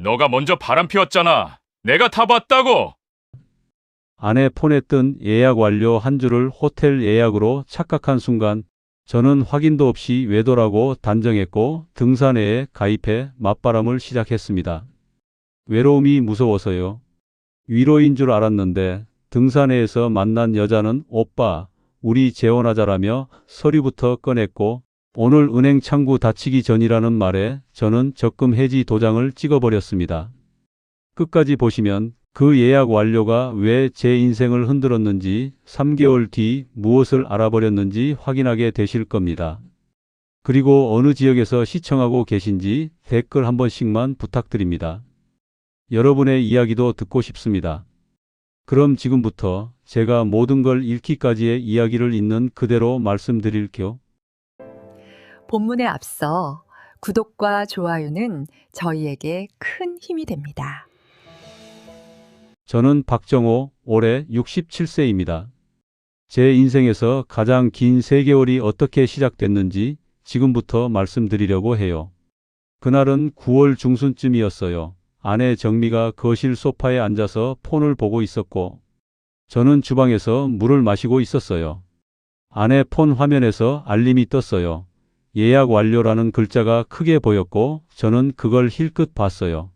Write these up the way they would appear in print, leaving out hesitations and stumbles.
너가 먼저 바람 피웠잖아. 내가 다 봤다고. 아내 폰에 뜬 예약 완료 한 줄을 호텔 예약으로 착각한 순간 저는 확인도 없이 외도라고 단정했고 등산회에 가입해 맞바람을 시작했습니다. 외로움이 무서워서요. 위로인 줄 알았는데 등산회에서 만난 여자는 오빠, 우리 재혼하자라며 서류부터 꺼냈고 오늘 은행 창구 닫히기 전이라는 말에 저는 적금 해지 도장을 찍어버렸습니다. 끝까지 보시면 그 예약 완료가 왜 제 인생을 흔들었는지 3개월 뒤 무엇을 알아버렸는지 확인하게 되실 겁니다. 그리고 어느 지역에서 시청하고 계신지 댓글 한 번씩만 부탁드립니다. 여러분의 이야기도 듣고 싶습니다. 그럼 지금부터 제가 모든 걸 잃기까지의 이야기를 있는 그대로 말씀드릴게요. 본문에 앞서 구독과 좋아요는 저희에게 큰 힘이 됩니다. 저는 박정호, 올해 67세입니다. 제 인생에서 가장 긴 3개월이 어떻게 시작됐는지 지금부터 말씀드리려고 해요. 그날은 9월 중순쯤이었어요. 아내 정미가 거실 소파에 앉아서 폰을 보고 있었고 저는 주방에서 물을 마시고 있었어요. 아내 폰 화면에서 알림이 떴어요. 예약 완료라는 글자가 크게 보였고 저는 그걸 힐끗 봤어요.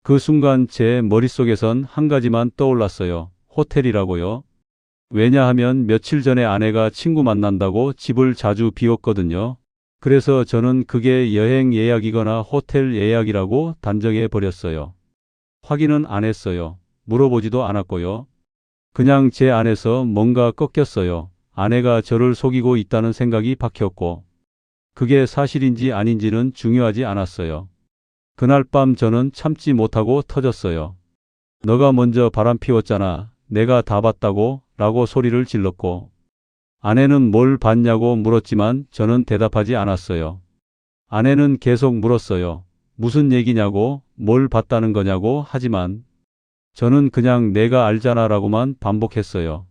그 순간 제 머릿속에선 한 가지만 떠올랐어요. 호텔이라고요. 왜냐하면 며칠 전에 아내가 친구 만난다고 집을 자주 비웠거든요. 그래서 저는 그게 여행 예약이거나 호텔 예약이라고 단정해 버렸어요. 확인은 안 했어요. 물어보지도 않았고요. 그냥 제 안에서 뭔가 꺾였어요. 아내가 저를 속이고 있다는 생각이 박혔고 그게 사실인지 아닌지는 중요하지 않았어요. 그날 밤 저는 참지 못하고 터졌어요. 너가 먼저 바람 피웠잖아. 내가 다 봤다고 라고 소리를 질렀고 아내는 뭘 봤냐고 물었지만 저는 대답하지 않았어요. 아내는 계속 물었어요. 무슨 얘기냐고, 뭘 봤다는 거냐고 하지만 저는 그냥 내가 알잖아 라고만 반복했어요.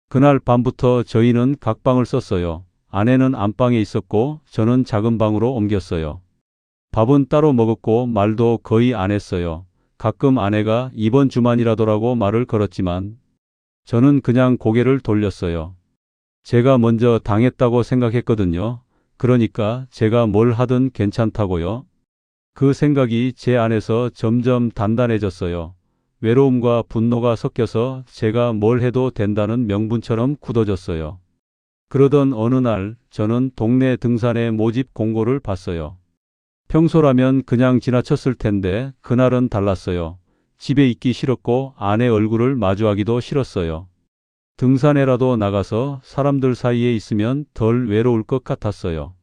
그날 밤부터 저희는 각방을 썼어요. 아내는 안방에 있었고 저는 작은 방으로 옮겼어요. 밥은 따로 먹었고 말도 거의 안 했어요. 가끔 아내가 이번 주만이라도라고 말을 걸었지만 저는 그냥 고개를 돌렸어요. 제가 먼저 당했다고 생각했거든요. 그러니까 제가 뭘 하든 괜찮다고요. 그 생각이 제 안에서 점점 단단해졌어요. 외로움과 분노가 섞여서 제가 뭘 해도 된다는 명분처럼 굳어졌어요. 그러던 어느 날 저는 동네 등산회 모집 공고를 봤어요. 평소라면 그냥 지나쳤을 텐데 그날은 달랐어요. 집에 있기 싫었고 아내 얼굴을 마주하기도 싫었어요. 등산회라도 나가서 사람들 사이에 있으면 덜 외로울 것 같았어요.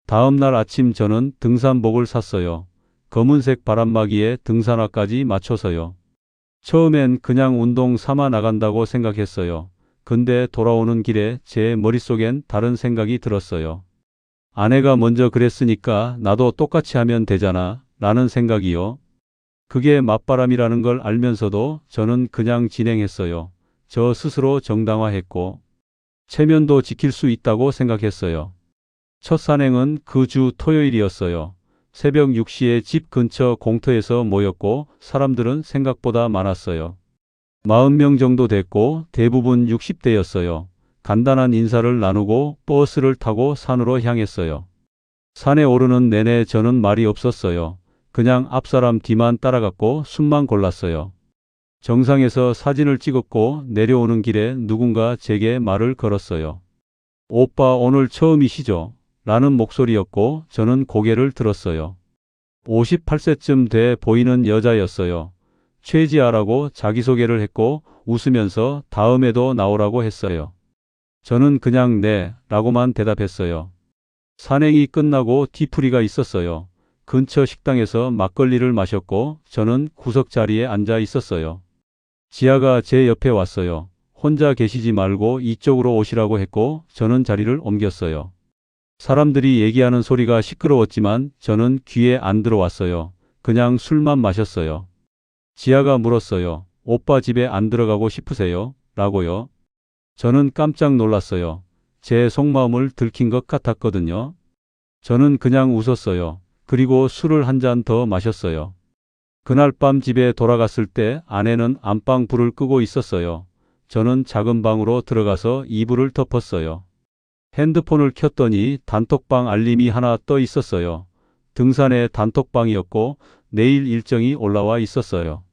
다음 날 아침 저는 등산복을 샀어요. 검은색 바람막이에 등산화까지 맞춰서요. 처음엔 그냥 운동 삼아 나간다고 생각했어요. 근데 돌아오는 길에 제 머릿속엔 다른 생각이 들었어요. 아내가 먼저 그랬으니까 나도 똑같이 하면 되잖아 라는 생각이요. 그게 맞바람이라는 걸 알면서도 저는 그냥 진행했어요. 저 스스로 정당화했고 체면도 지킬 수 있다고 생각했어요. 첫 산행은 그 주 토요일이었어요. 새벽 6시에 집 근처 공터에서 모였고 사람들은 생각보다 많았어요. 40명 정도 됐고 대부분 60대였어요. 간단한 인사를 나누고 버스를 타고 산으로 향했어요. 산에 오르는 내내 저는 말이 없었어요. 그냥 앞사람 뒤만 따라갔고 숨만 골랐어요. 정상에서 사진을 찍었고 내려오는 길에 누군가 제게 말을 걸었어요. 오빠 오늘 처음이시죠? 라는 목소리였고 저는 고개를 들었어요. 58세쯤 돼 보이는 여자였어요. 최지아라고 자기소개를 했고 웃으면서 다음에도 나오라고 했어요. 저는 그냥 네 라고만 대답했어요. 산행이 끝나고 뒤풀이가 있었어요. 근처 식당에서 막걸리를 마셨고 저는 구석 자리에 앉아 있었어요. 지아가 제 옆에 왔어요. 혼자 계시지 말고 이쪽으로 오시라고 했고 저는 자리를 옮겼어요. 사람들이 얘기하는 소리가 시끄러웠지만 저는 귀에 안 들어왔어요. 그냥 술만 마셨어요. 지아가 물었어요. 오빠 집에 안 들어가고 싶으세요? 라고요. 저는 깜짝 놀랐어요. 제 속마음을 들킨 것 같았거든요. 저는 그냥 웃었어요. 그리고 술을 한 잔 더 마셨어요. 그날 밤 집에 돌아갔을 때 아내는 안방 불을 끄고 있었어요. 저는 작은 방으로 들어가서 이불을 덮었어요. 핸드폰을 켰더니 단톡방 알림이 하나 떠 있었어요. 등산의 단톡방이었고 내일 일정이 올라와 있었어요.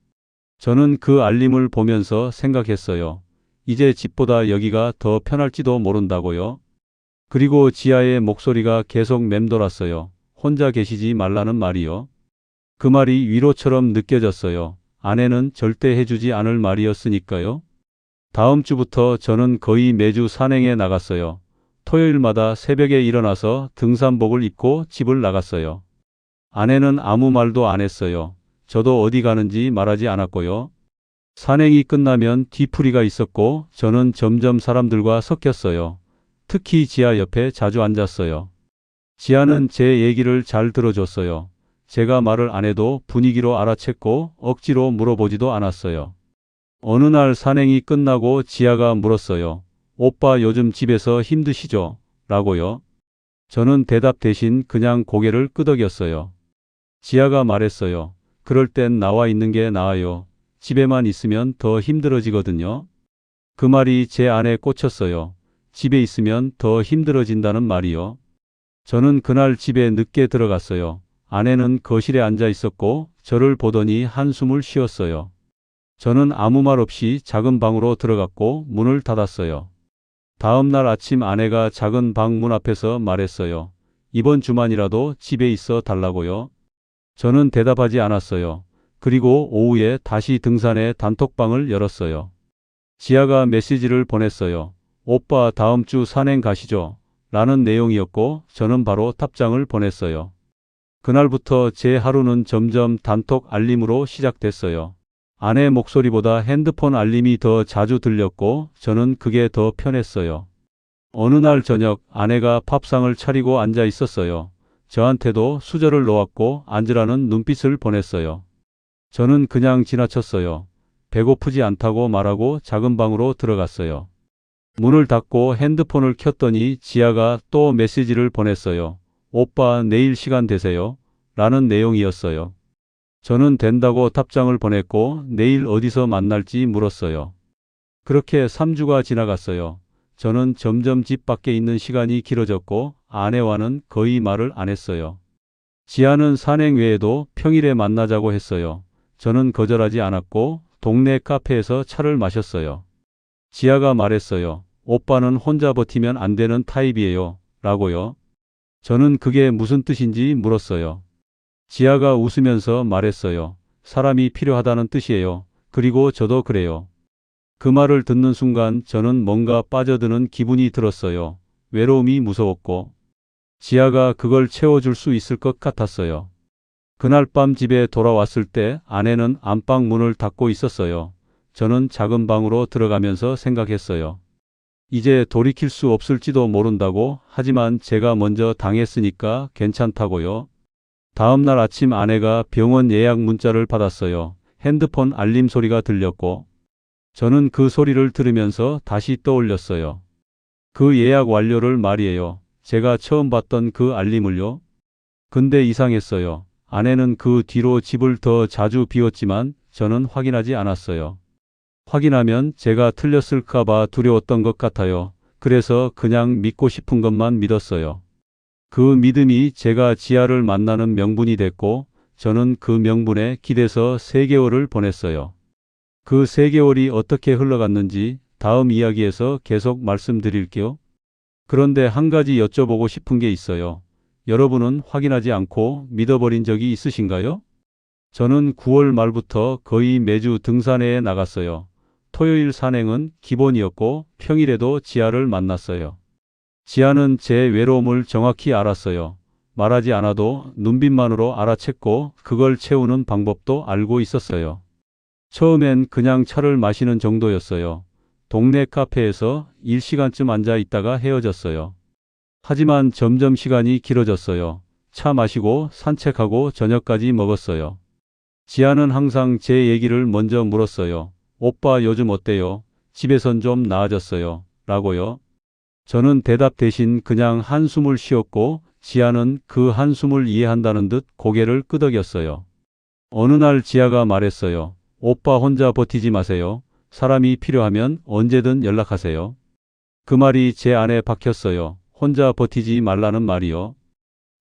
저는 그 알림을 보면서 생각했어요. 이제 집보다 여기가 더 편할지도 모른다고요. 그리고 지아의 목소리가 계속 맴돌았어요. 혼자 계시지 말라는 말이요. 그 말이 위로처럼 느껴졌어요. 아내는 절대 해주지 않을 말이었으니까요. 다음 주부터 저는 거의 매주 산행에 나갔어요. 토요일마다 새벽에 일어나서 등산복을 입고 집을 나갔어요. 아내는 아무 말도 안 했어요. 저도 어디 가는지 말하지 않았고요. 산행이 끝나면 뒤풀이가 있었고 저는 점점 사람들과 섞였어요. 특히 지아 옆에 자주 앉았어요. 지아는 제 얘기를 잘 들어줬어요. 제가 말을 안 해도 분위기로 알아챘고 억지로 물어보지도 않았어요. 어느 날 산행이 끝나고 지아가 물었어요. 오빠 요즘 집에서 힘드시죠? 라고요. 저는 대답 대신 그냥 고개를 끄덕였어요. 지아가 말했어요. 그럴 땐 나와 있는 게 나아요. 집에만 있으면 더 힘들어지거든요. 그 말이 제 안에 꽂혔어요. 집에 있으면 더 힘들어진다는 말이요. 저는 그날 집에 늦게 들어갔어요. 아내는 거실에 앉아 있었고 저를 보더니 한숨을 쉬었어요. 저는 아무 말 없이 작은 방으로 들어갔고 문을 닫았어요. 다음 날 아침 아내가 작은 방 문 앞에서 말했어요. 이번 주만이라도 집에 있어 달라고요. 저는 대답하지 않았어요. 그리고 오후에 다시 등산의 단톡방을 열었어요. 지아가 메시지를 보냈어요. 오빠 다음 주 산행 가시죠? 라는 내용이었고 저는 바로 답장을 보냈어요. 그날부터 제 하루는 점점 단톡 알림으로 시작됐어요. 아내 목소리보다 핸드폰 알림이 더 자주 들렸고 저는 그게 더 편했어요. 어느 날 저녁 아내가 밥상을 차리고 앉아 있었어요. 저한테도 수저를 놓았고 앉으라는 눈빛을 보냈어요. 저는 그냥 지나쳤어요. 배고프지 않다고 말하고 작은 방으로 들어갔어요. 문을 닫고 핸드폰을 켰더니 지아가 또 메시지를 보냈어요. 오빠 내일 시간 되세요? 라는 내용이었어요. 저는 된다고 답장을 보냈고 내일 어디서 만날지 물었어요. 그렇게 3주가 지나갔어요. 저는 점점 집 밖에 있는 시간이 길어졌고 아내와는 거의 말을 안 했어요. 지아는 산행 외에도 평일에 만나자고 했어요. 저는 거절하지 않았고 동네 카페에서 차를 마셨어요. 지아가 말했어요. 오빠는 혼자 버티면 안 되는 타입이에요. 라고요. 저는 그게 무슨 뜻인지 물었어요. 지아가 웃으면서 말했어요. 사람이 필요하다는 뜻이에요. 그리고 저도 그래요. 그 말을 듣는 순간 저는 뭔가 빠져드는 기분이 들었어요. 외로움이 무서웠고 지아가 그걸 채워줄 수 있을 것 같았어요. 그날 밤 집에 돌아왔을 때 아내는 안방 문을 닫고 있었어요. 저는 작은 방으로 들어가면서 생각했어요. 이제 돌이킬 수 없을지도 모른다고. 하지만 제가 먼저 당했으니까 괜찮다고요. 다음 날 아침 아내가 병원 예약 문자를 받았어요. 핸드폰 알림 소리가 들렸고 저는 그 소리를 들으면서 다시 떠올렸어요. 그 예약 완료를 말이에요. 제가 처음 봤던 그 알림을요. 근데 이상했어요. 아내는 그 뒤로 집을 더 자주 비웠지만 저는 확인하지 않았어요. 확인하면 제가 틀렸을까 봐 두려웠던 것 같아요. 그래서 그냥 믿고 싶은 것만 믿었어요. 그 믿음이 제가 지아를 만나는 명분이 됐고 저는 그 명분에 기대서 3개월을 보냈어요. 그 3개월이 어떻게 흘러갔는지 다음 이야기에서 계속 말씀드릴게요. 그런데 한 가지 여쭤보고 싶은 게 있어요. 여러분은 확인하지 않고 믿어버린 적이 있으신가요? 저는 9월 말부터 거의 매주 등산회에 나갔어요. 토요일 산행은 기본이었고 평일에도 지아를 만났어요. 지아는 제 외로움을 정확히 알았어요. 말하지 않아도 눈빛만으로 알아챘고 그걸 채우는 방법도 알고 있었어요. 처음엔 그냥 차를 마시는 정도였어요. 동네 카페에서 일시간쯤 앉아 있다가 헤어졌어요. 하지만 점점 시간이 길어졌어요. 차 마시고 산책하고 저녁까지 먹었어요. 지아는 항상 제 얘기를 먼저 물었어요. 오빠 요즘 어때요? 집에선 좀 나아졌어요. 라고요. 저는 대답 대신 그냥 한숨을 쉬었고 지아는 그 한숨을 이해한다는 듯 고개를 끄덕였어요. 어느 날 지아가 말했어요. 오빠 혼자 버티지 마세요. 사람이 필요하면 언제든 연락하세요. 그 말이 제 안에 박혔어요. 혼자 버티지 말라는 말이요.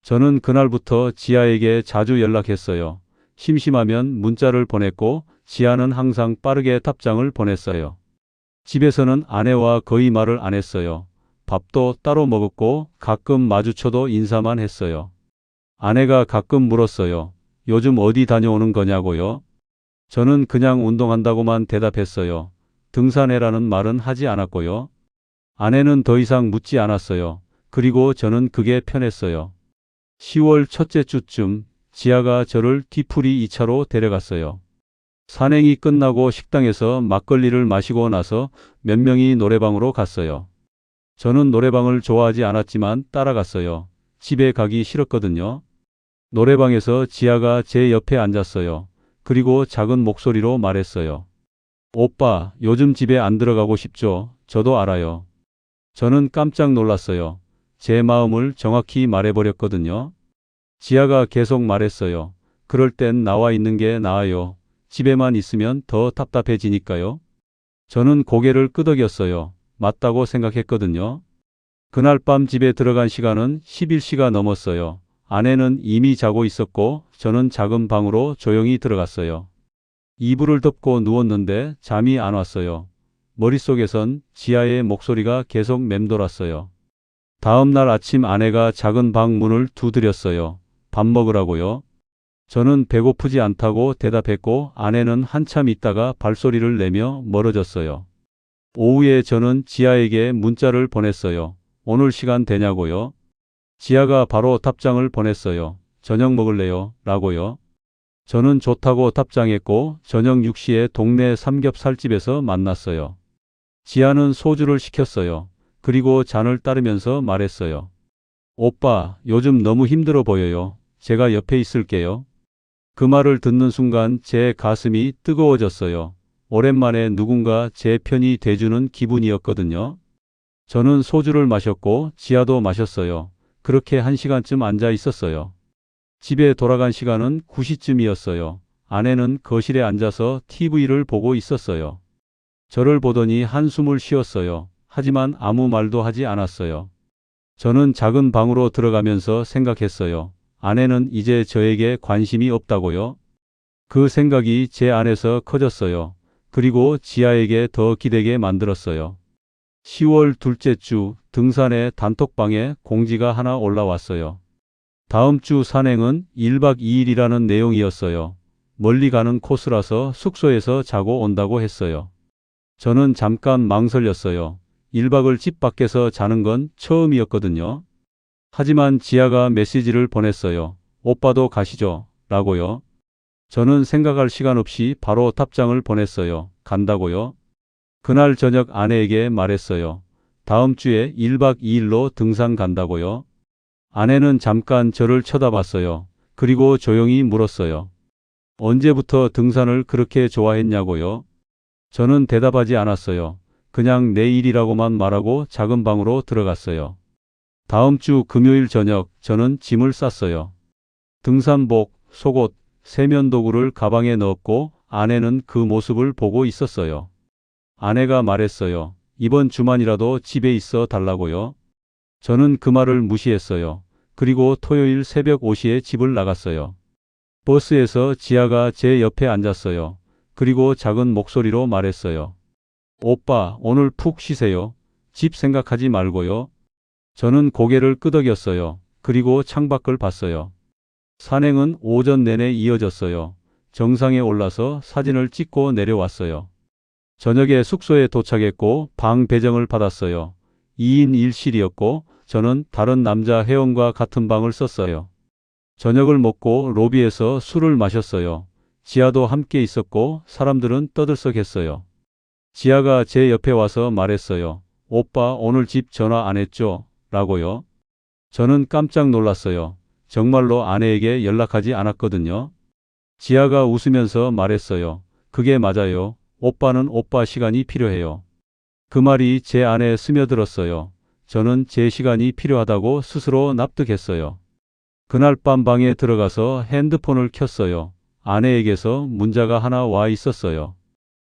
저는 그날부터 지아에게 자주 연락했어요. 심심하면 문자를 보냈고 지아는 항상 빠르게 답장을 보냈어요. 집에서는 아내와 거의 말을 안 했어요. 밥도 따로 먹었고 가끔 마주쳐도 인사만 했어요. 아내가 가끔 물었어요. 요즘 어디 다녀오는 거냐고요? 저는 그냥 운동한다고만 대답했어요. 등산해라는 말은 하지 않았고요. 아내는 더 이상 묻지 않았어요. 그리고 저는 그게 편했어요. 10월 첫째 주쯤 지아가 저를 뒤풀이 2차로 데려갔어요. 산행이 끝나고 식당에서 막걸리를 마시고 나서 몇 명이 노래방으로 갔어요. 저는 노래방을 좋아하지 않았지만 따라갔어요. 집에 가기 싫었거든요. 노래방에서 지아가 제 옆에 앉았어요. 그리고 작은 목소리로 말했어요. 오빠, 요즘 집에 안 들어가고 싶죠? 저도 알아요. 저는 깜짝 놀랐어요. 제 마음을 정확히 말해버렸거든요. 지아가 계속 말했어요. 그럴 땐 나와 있는 게 나아요. 집에만 있으면 더 답답해지니까요. 저는 고개를 끄덕였어요. 맞다고 생각했거든요. 그날 밤 집에 들어간 시간은 11시가 넘었어요. 아내는 이미 자고 있었고 저는 작은 방으로 조용히 들어갔어요. 이불을 덮고 누웠는데 잠이 안 왔어요. 머릿속에선 지아의 목소리가 계속 맴돌았어요. 다음 날 아침 아내가 작은 방 문을 두드렸어요. 밥 먹으라고요. 저는 배고프지 않다고 대답했고 아내는 한참 있다가 발소리를 내며 멀어졌어요. 오후에 저는 지아에게 문자를 보냈어요. 오늘 시간 되냐고요? 지아가 바로 답장을 보냈어요. 저녁 먹을래요? 라고요. 저는 좋다고 답장했고 저녁 6시에 동네 삼겹살집에서 만났어요. 지아는 소주를 시켰어요. 그리고 잔을 따르면서 말했어요. 오빠, 요즘 너무 힘들어 보여요. 제가 옆에 있을게요. 그 말을 듣는 순간 제 가슴이 뜨거워졌어요. 오랜만에 누군가 제 편이 돼주는 기분이었거든요. 저는 소주를 마셨고 지아도 마셨어요. 그렇게 1시간쯤 앉아 있었어요. 집에 돌아간 시간은 9시쯤이었어요. 아내는 거실에 앉아서 TV를 보고 있었어요. 저를 보더니 한숨을 쉬었어요. 하지만 아무 말도 하지 않았어요. 저는 작은 방으로 들어가면서 생각했어요. 아내는 이제 저에게 관심이 없다고요? 그 생각이 제 안에서 커졌어요. 그리고 지아에게 더 기대게 만들었어요. 10월 둘째 주 등산의 단톡방에 공지가 하나 올라왔어요. 다음 주 산행은 1박 2일이라는 내용이었어요. 멀리 가는 코스라서 숙소에서 자고 온다고 했어요. 저는 잠깐 망설였어요. 1박을 집 밖에서 자는 건 처음이었거든요. 하지만 지아가 메시지를 보냈어요. 오빠도 가시죠? 라고요. 저는 생각할 시간 없이 바로 답장을 보냈어요. 간다고요? 그날 저녁 아내에게 말했어요. 다음 주에 1박 2일로 등산 간다고요? 아내는 잠깐 저를 쳐다봤어요. 그리고 조용히 물었어요. 언제부터 등산을 그렇게 좋아했냐고요? 저는 대답하지 않았어요. 그냥 내일이라고만 말하고 작은 방으로 들어갔어요. 다음 주 금요일 저녁 저는 짐을 쌌어요. 등산복, 속옷, 세면도구를 가방에 넣었고 아내는 그 모습을 보고 있었어요. 아내가 말했어요. 이번 주만이라도 집에 있어 달라고요. 저는 그 말을 무시했어요. 그리고 토요일 새벽 5시에 집을 나갔어요. 버스에서 지아가 제 옆에 앉았어요. 그리고 작은 목소리로 말했어요. 오빠, 오늘 푹 쉬세요. 집 생각하지 말고요. 저는 고개를 끄덕였어요. 그리고 창밖을 봤어요. 산행은 오전 내내 이어졌어요. 정상에 올라서 사진을 찍고 내려왔어요. 저녁에 숙소에 도착했고 방 배정을 받았어요. 2인 1실이었고 저는 다른 남자 회원과 같은 방을 썼어요. 저녁을 먹고 로비에서 술을 마셨어요. 지아도 함께 있었고 사람들은 떠들썩했어요. 지아가 제 옆에 와서 말했어요. 오빠 오늘 집 전화 안 했죠? 라고요. 저는 깜짝 놀랐어요. 정말로 아내에게 연락하지 않았거든요. 지아가 웃으면서 말했어요. 그게 맞아요. 오빠는 오빠 시간이 필요해요. 그 말이 제 안에 스며들었어요. 저는 제 시간이 필요하다고 스스로 납득했어요. 그날 밤 방에 들어가서 핸드폰을 켰어요. 아내에게서 문자가 하나 와 있었어요.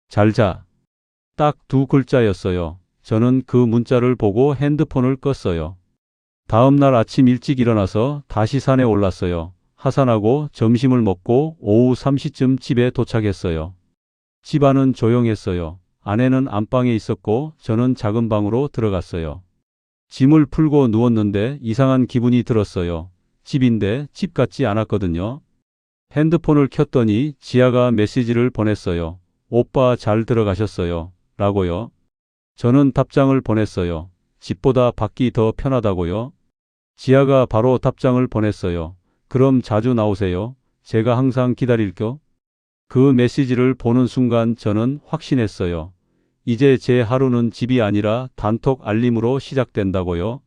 잘 자. 딱 2글자였어요. 저는 그 문자를 보고 핸드폰을 껐어요. 다음 날 아침 일찍 일어나서 다시 산에 올랐어요. 하산하고 점심을 먹고 오후 3시쯤 집에 도착했어요. 집안은 조용했어요. 아내는 안방에 있었고 저는 작은 방으로 들어갔어요. 짐을 풀고 누웠는데 이상한 기분이 들었어요. 집인데 집 같지 않았거든요. 핸드폰을 켰더니 지아가 메시지를 보냈어요. 오빠 잘 들어가셨어요. 라고요. 저는 답장을 보냈어요. 집보다 밖이 더 편하다고요. 지아가 바로 답장을 보냈어요. 그럼 자주 나오세요. 제가 항상 기다릴게요. 그 메시지를 보는 순간 저는 확신했어요. 이제 제 하루는 집이 아니라 단톡 알림으로 시작된다고요.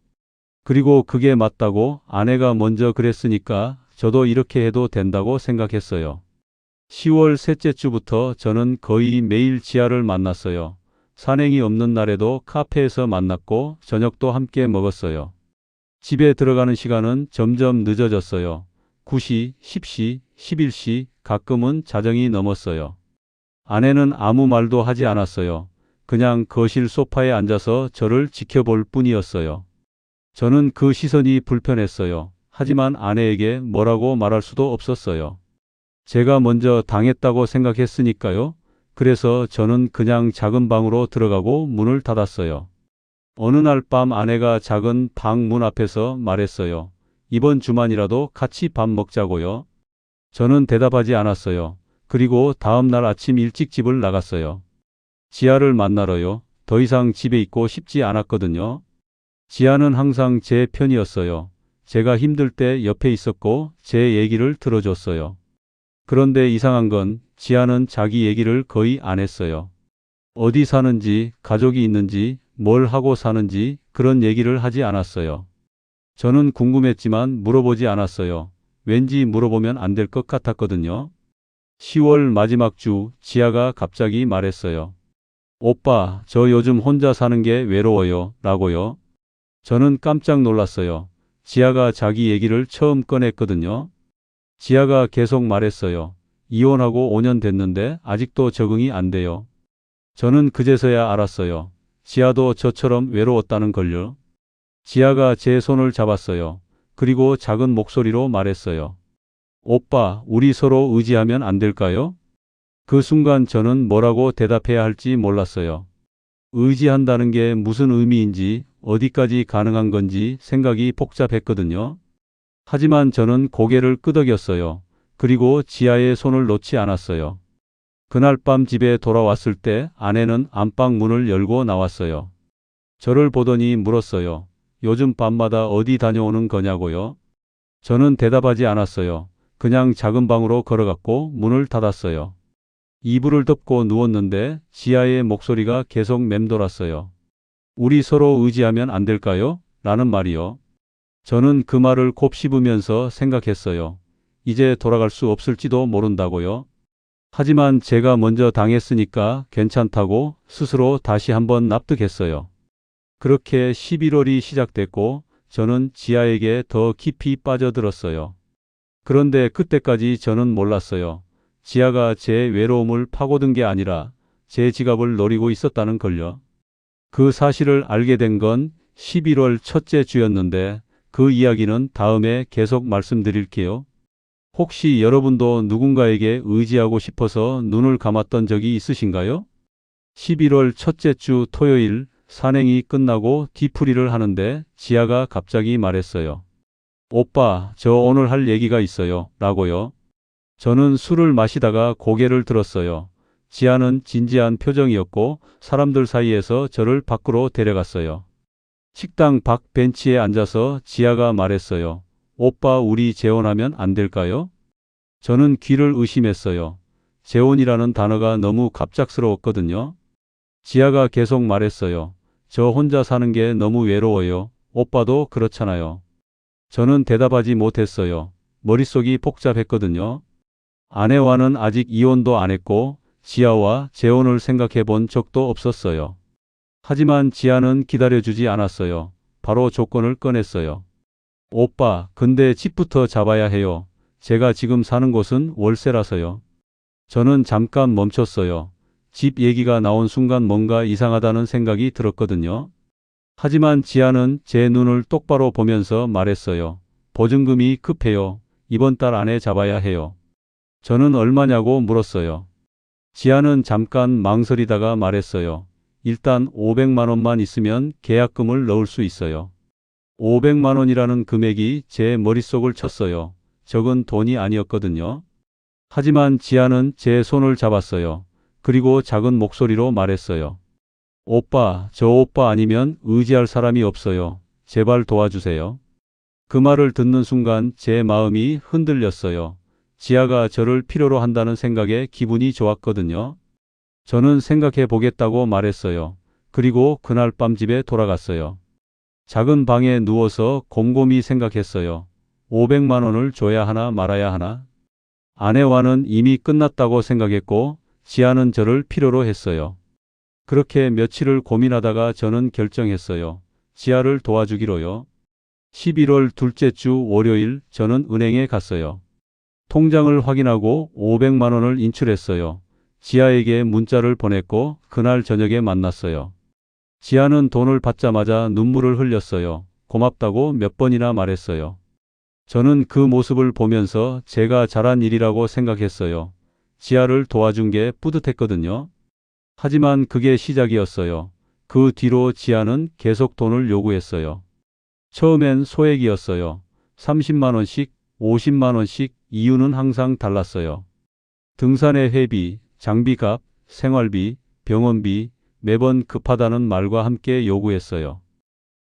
그리고 그게 맞다고 아내가 먼저 그랬으니까 저도 이렇게 해도 된다고 생각했어요. 10월 셋째 주부터 저는 거의 매일 지아를 만났어요. 산행이 없는 날에도 카페에서 만났고 저녁도 함께 먹었어요. 집에 들어가는 시간은 점점 늦어졌어요. 9시, 10시, 11시, 가끔은 자정이 넘었어요. 아내는 아무 말도 하지 않았어요. 그냥 거실 소파에 앉아서 저를 지켜볼 뿐이었어요. 저는 그 시선이 불편했어요. 하지만 아내에게 뭐라고 말할 수도 없었어요. 제가 먼저 당했다고 생각했으니까요. 그래서 저는 그냥 작은 방으로 들어가고 문을 닫았어요. 어느 날 밤 아내가 작은 방 문 앞에서 말했어요. 이번 주만이라도 같이 밥 먹자고요. 저는 대답하지 않았어요. 그리고 다음 날 아침 일찍 집을 나갔어요. 지아를 만나러요. 더 이상 집에 있고 싶지 않았거든요. 지아는 항상 제 편이었어요. 제가 힘들 때 옆에 있었고 제 얘기를 들어줬어요. 그런데 이상한 건 지아는 자기 얘기를 거의 안 했어요. 어디 사는지, 가족이 있는지, 뭘 하고 사는지 그런 얘기를 하지 않았어요. 저는 궁금했지만 물어보지 않았어요. 왠지 물어보면 안 될 것 같았거든요. 10월 마지막 주 지아가 갑자기 말했어요. 오빠, 저 요즘 혼자 사는 게 외로워요. 라고요. 저는 깜짝 놀랐어요. 지아가 자기 얘기를 처음 꺼냈거든요. 지아가 계속 말했어요. 이혼하고 5년 됐는데 아직도 적응이 안 돼요. 저는 그제서야 알았어요. 지아도 저처럼 외로웠다는 걸요. 지아가 제 손을 잡았어요. 그리고 작은 목소리로 말했어요. 오빠, 우리 서로 의지하면 안 될까요? 그 순간 저는 뭐라고 대답해야 할지 몰랐어요. 의지한다는 게 무슨 의미인지, 어디까지 가능한 건지 생각이 복잡했거든요. 하지만 저는 고개를 끄덕였어요. 그리고 지아의 손을 놓지 않았어요. 그날 밤 집에 돌아왔을 때 아내는 안방 문을 열고 나왔어요. 저를 보더니 물었어요. 요즘 밤마다 어디 다녀오는 거냐고요? 저는 대답하지 않았어요. 그냥 작은 방으로 걸어갔고 문을 닫았어요. 이불을 덮고 누웠는데 지아의 목소리가 계속 맴돌았어요. 우리 서로 의지하면 안 될까요? 라는 말이요. 저는 그 말을 곱씹으면서 생각했어요. 이제 돌아갈 수 없을지도 모른다고요. 하지만 제가 먼저 당했으니까 괜찮다고 스스로 다시 한번 납득했어요. 그렇게 11월이 시작됐고 저는 지아에게 더 깊이 빠져들었어요. 그런데 그때까지 저는 몰랐어요. 지아가 제 외로움을 파고든 게 아니라 제 지갑을 노리고 있었다는 걸요. 그 사실을 알게 된 건 11월 첫째 주였는데 그 이야기는 다음에 계속 말씀드릴게요. 혹시 여러분도 누군가에게 의지하고 싶어서 눈을 감았던 적이 있으신가요? 11월 첫째 주 토요일 산행이 끝나고 뒤풀이를 하는데 지아가 갑자기 말했어요. 오빠, 저 오늘 할 얘기가 있어요. 라고요. 저는 술을 마시다가 고개를 들었어요. 지아는 진지한 표정이었고 사람들 사이에서 저를 밖으로 데려갔어요. 식당 밖 벤치에 앉아서 지아가 말했어요. 오빠, 우리 재혼하면 안 될까요? 저는 귀를 의심했어요. 재혼이라는 단어가 너무 갑작스러웠거든요. 지아가 계속 말했어요. 저 혼자 사는 게 너무 외로워요. 오빠도 그렇잖아요. 저는 대답하지 못했어요. 머릿속이 복잡했거든요. 아내와는 아직 이혼도 안 했고 지아와 재혼을 생각해 본 적도 없었어요. 하지만 지아는 기다려주지 않았어요. 바로 조건을 꺼냈어요. 오빠, 근데 집부터 잡아야 해요. 제가 지금 사는 곳은 월세라서요. 저는 잠깐 멈췄어요. 집 얘기가 나온 순간 뭔가 이상하다는 생각이 들었거든요. 하지만 지아는 제 눈을 똑바로 보면서 말했어요. 보증금이 급해요. 이번 달 안에 잡아야 해요. 저는 얼마냐고 물었어요. 지아는 잠깐 망설이다가 말했어요. 일단 500만 원만 있으면 계약금을 넣을 수 있어요. 500만 원이라는 금액이 제 머릿속을 쳤어요. 적은 돈이 아니었거든요. 하지만 지아는 제 손을 잡았어요. 그리고 작은 목소리로 말했어요. 오빠, 저 오빠 아니면 의지할 사람이 없어요. 제발 도와주세요. 그 말을 듣는 순간 제 마음이 흔들렸어요. 지아가 저를 필요로 한다는 생각에 기분이 좋았거든요. 저는 생각해 보겠다고 말했어요. 그리고 그날 밤 집에 돌아갔어요. 작은 방에 누워서 곰곰이 생각했어요. 500만 원을 줘야 하나 말아야 하나? 아내와는 이미 끝났다고 생각했고 지아는 저를 필요로 했어요. 그렇게 며칠을 고민하다가 저는 결정했어요. 지아를 도와주기로요. 11월 둘째 주 월요일 저는 은행에 갔어요. 통장을 확인하고 500만 원을 인출했어요. 지아에게 문자를 보냈고 그날 저녁에 만났어요. 지아는 돈을 받자마자 눈물을 흘렸어요. 고맙다고 몇 번이나 말했어요. 저는 그 모습을 보면서 제가 잘한 일이라고 생각했어요. 지아를 도와준 게 뿌듯했거든요. 하지만 그게 시작이었어요. 그 뒤로 지아는 계속 돈을 요구했어요. 처음엔 소액이었어요. 30만 원씩, 50만 원씩, 이유는 항상 달랐어요. 등산의 회비, 장비값, 생활비, 병원비, 매번 급하다는 말과 함께 요구했어요.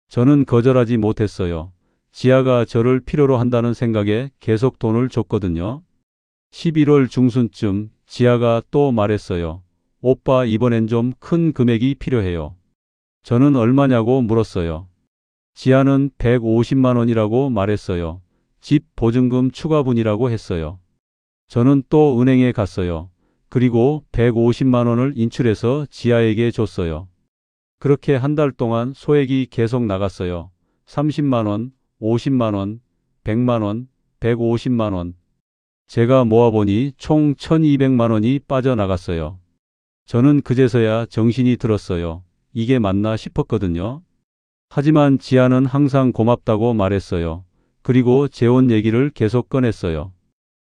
저는 거절하지 못했어요. 지아가 저를 필요로 한다는 생각에 계속 돈을 줬거든요. 11월 중순쯤 지아가 또 말했어요. 오빠 이번엔 좀 큰 금액이 필요해요. 저는 얼마냐고 물었어요. 지아는 150만 원이라고 말했어요. 집 보증금 추가분이라고 했어요. 저는 또 은행에 갔어요. 그리고 150만 원을 인출해서 지아에게 줬어요. 그렇게 한 달 동안 소액이 계속 나갔어요. 30만 원, 50만 원, 100만 원, 150만 원. 제가 모아보니 총 1200만 원이 빠져나갔어요. 저는 그제서야 정신이 들었어요. 이게 맞나 싶었거든요. 하지만 지아는 항상 고맙다고 말했어요. 그리고 재혼 얘기를 계속 꺼냈어요.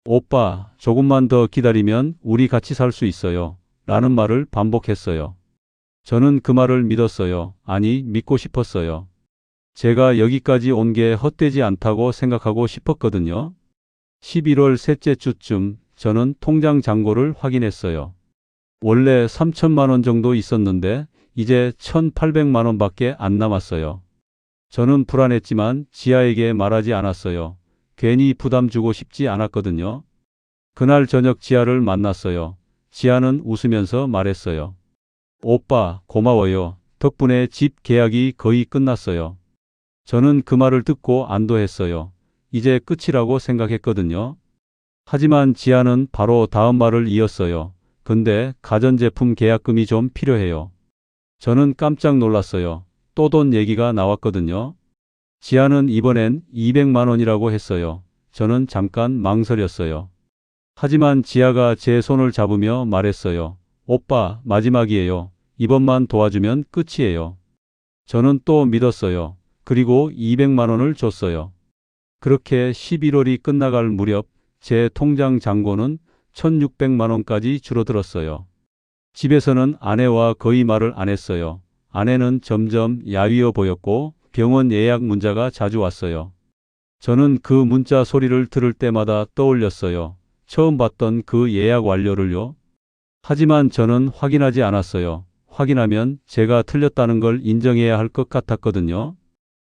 오빠, 조금만 더 기다리면 우리 같이 살 수 있어요. 라는 말을 반복했어요. 저는 그 말을 믿었어요. 아니, 믿고 싶었어요. 제가 여기까지 온 게 헛되지 않다고 생각하고 싶었거든요. 11월 셋째 주쯤 저는 통장 잔고를 확인했어요. 원래 3천만 원 정도 있었는데 이제 1,800만 원밖에 안 남았어요. 저는 불안했지만 지아에게 말하지 않았어요. 괜히 부담 주고 싶지 않았거든요. 그날 저녁 지아를 만났어요. 지아는 웃으면서 말했어요. 오빠, 고마워요. 덕분에 집 계약이 거의 끝났어요. 저는 그 말을 듣고 안도했어요. 이제 끝이라고 생각했거든요. 하지만 지아는 바로 다음 말을 이었어요. 근데 가전제품 계약금이 좀 필요해요. 저는 깜짝 놀랐어요. 또 돈 얘기가 나왔거든요. 지아는 이번엔 200만 원이라고 했어요. 저는 잠깐 망설였어요. 하지만 지아가 제 손을 잡으며 말했어요. 오빠, 마지막이에요. 이번만 도와주면 끝이에요. 저는 또 믿었어요. 그리고 200만 원을 줬어요. 그렇게 11월이 끝나갈 무렵 제 통장 잔고는 1600만 원까지 줄어들었어요. 집에서는 아내와 거의 말을 안 했어요. 아내는 점점 야위어 보였고 병원 예약 문자가 자주 왔어요. 저는 그 문자 소리를 들을 때마다 떠올렸어요. 처음 봤던 그 예약 완료를요. 하지만 저는 확인하지 않았어요. 확인하면 제가 틀렸다는 걸 인정해야 할 것 같았거든요.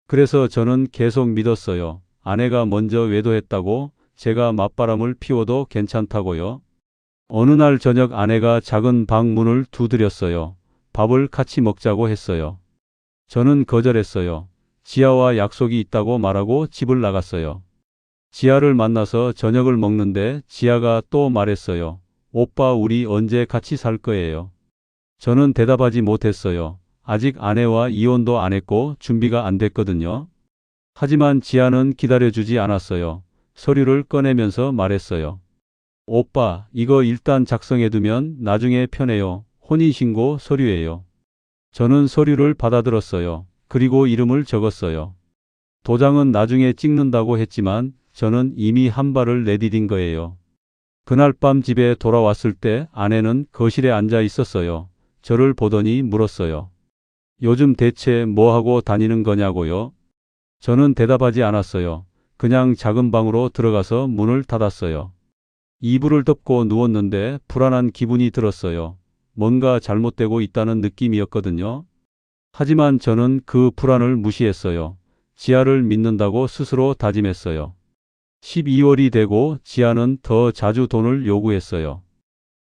그래서 저는 계속 믿었어요. 아내가 먼저 외도했다고, 제가 맞바람을 피워도 괜찮다고요. 어느 날 저녁 아내가 작은 방 문을 두드렸어요. 밥을 같이 먹자고 했어요. 저는 거절했어요. 지아와 약속이 있다고 말하고 집을 나갔어요. 지아를 만나서 저녁을 먹는데 지아가 또 말했어요. 오빠, 우리 언제 같이 살 거예요? 저는 대답하지 못했어요. 아직 아내와 이혼도 안 했고 준비가 안 됐거든요. 하지만 지아는 기다려주지 않았어요. 서류를 꺼내면서 말했어요. 오빠, 이거 일단 작성해두면 나중에 편해요. 혼인신고 서류예요. 저는 서류를 받아들었어요. 그리고 이름을 적었어요. 도장은 나중에 찍는다고 했지만 저는 이미 한 발을 내디딘 거예요. 그날 밤 집에 돌아왔을 때 아내는 거실에 앉아 있었어요. 저를 보더니 물었어요. 요즘 대체 뭐 하고 다니는 거냐고요? 저는 대답하지 않았어요. 그냥 작은 방으로 들어가서 문을 닫았어요. 이불을 덮고 누웠는데 불안한 기분이 들었어요. 뭔가 잘못되고 있다는 느낌이었거든요. 하지만 저는 그 불안을 무시했어요. 지아를 믿는다고 스스로 다짐했어요. 12월이 되고 지아는 더 자주 돈을 요구했어요.